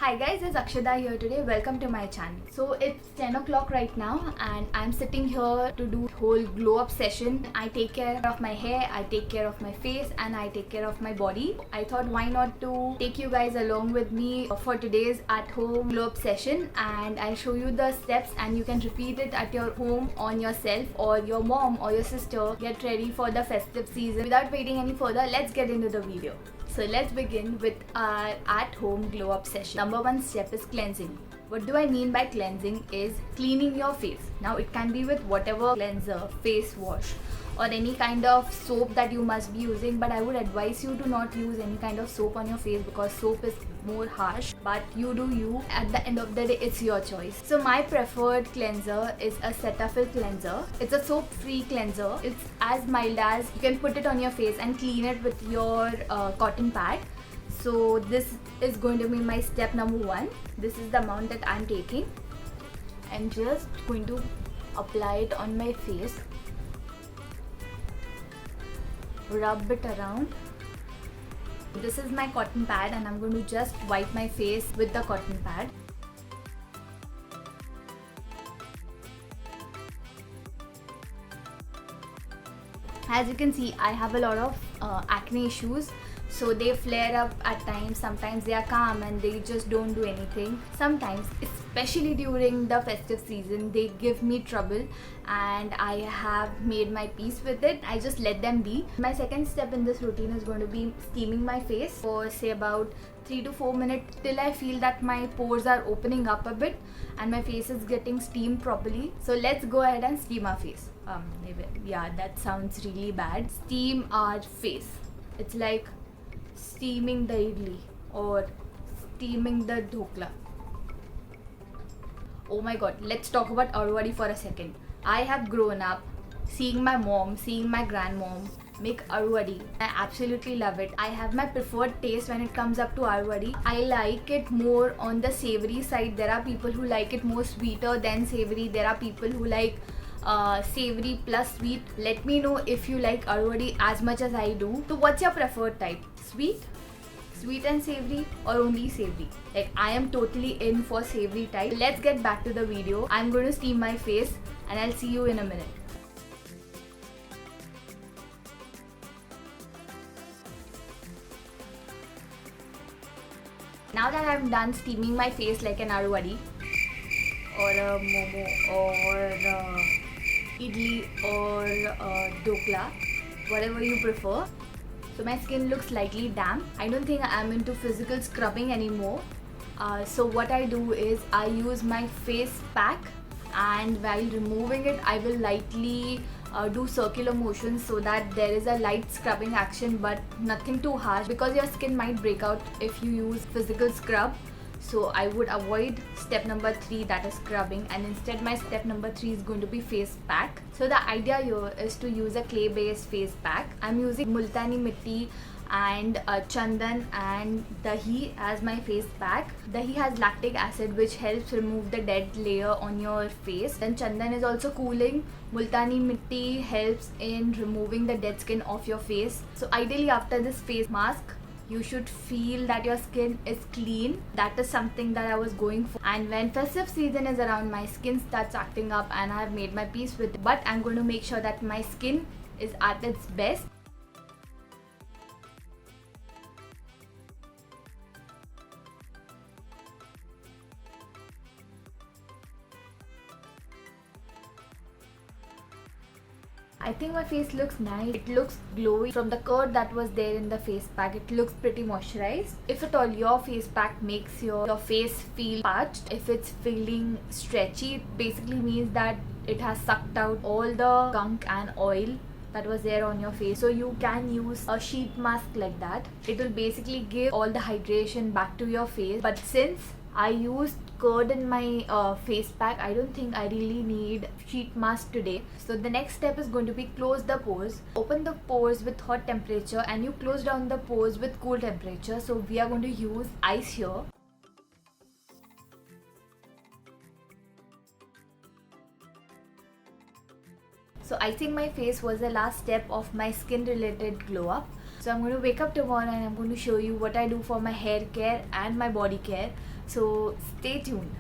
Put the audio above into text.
Hi guys, it's Akshada here today. Welcome to my channel. So it's 10 o'clock right now and I'm sitting here to do whole glow up session. I take care of my hair, I take care of my face and I take care of my body. I thought why not to take you guys along with me for today's at home glow up session, and I'll show you the steps and you can repeat it at your home on yourself or your mom or your sister. Get ready for the festive season. Without waiting any further, let's get into the video. So let's begin with our at-home glow-up session. Number one step is cleansing. What do I mean by cleansing is cleaning your face. Now it can be with whatever cleanser, face wash or any kind of soap that you must be using, but I would advise you to not use any kind of soap on your face because soap is more harsh, but you do you. At the end of the day, it's your choice. So my preferred cleanser is a Cetaphil cleanser. It's a soap-free cleanser. It's as mild as you can put it on your face and clean it with your cotton pad. So this is going to be my step number one. This is the amount that I'm taking and just going to apply it on my face. Rub it around. This is my cotton pad and I'm going to just wipe my face with the cotton pad. As you can see, I have a lot of acne issues. So they flare up at times, sometimes they are calm and they just don't do anything. Sometimes, especially during the festive season, they give me trouble and I have made my peace with it. I just let them be. My second step in this routine is going to be steaming my face for say about 3 to 4 minutes till I feel that my pores are opening up a bit and my face is getting steamed properly. So let's go ahead and steam our face. Yeah, that sounds really bad. Steam our face. It's like steaming the idli or steaming the dhokla. Oh my god, let's talk about Aruvadi for a second. I have grown up seeing my mom, seeing my grandmom make Aruvadi. I absolutely love it. I have my preferred taste when it comes up to Aruvadi. I like it more on the savory side. There are people who like it more sweeter than savory. There are people who like savory plus sweet. Let me know if you like Aruvadi as much as I do. So what's your preferred type? Sweet and savory or only savory? Like I am totally in for savory type. Let's get back to the video. I'm going to steam my face and I'll see you in a minute. Now that I'm done steaming my face like an Aruvadi or a momo or idli or dokla, whatever you prefer. So my skin looks slightly damp. I don't think I'm into physical scrubbing anymore. So what I do is I use my face pack, and while removing it I will lightly do circular motions so that there is a light scrubbing action but nothing too harsh, because your skin might break out if you use physical scrub. So I would avoid step number 3, that is scrubbing, and instead my step number 3 is going to be face pack. So the idea here is to use a clay based face pack. I'm using Multani Mitti and Chandan and Dahi as my face pack. Dahi has lactic acid which helps remove the dead layer on your face. Then Chandan is also cooling. Multani Mitti helps in removing the dead skin off your face. So ideally after this face mask, you should feel that your skin is clean. That is something that I was going for. And when festive season is around, my skin starts acting up and I have made my peace with it. But I'm going to make sure that my skin is at its best. I think my face looks nice. It looks glowy from the curd that was there in the face pack. It looks pretty moisturized. If at all your face pack makes your face feel parched, if it's feeling stretchy, it basically means that it has sucked out all the gunk and oil that was there on your face. So you can use a sheet mask like that. It will basically give all the hydration back to your face. But since I used curd in my face pack, I don't think I really need sheet mask today. So the next step is going to be close the pores. Open the pores with hot temperature and you close down the pores with cool temperature. So we are going to use ice here. So icing my face was the last step of my skin related glow up. So I'm going to wake up tomorrow and I'm going to show you what I do for my hair care and my body care. So stay tuned.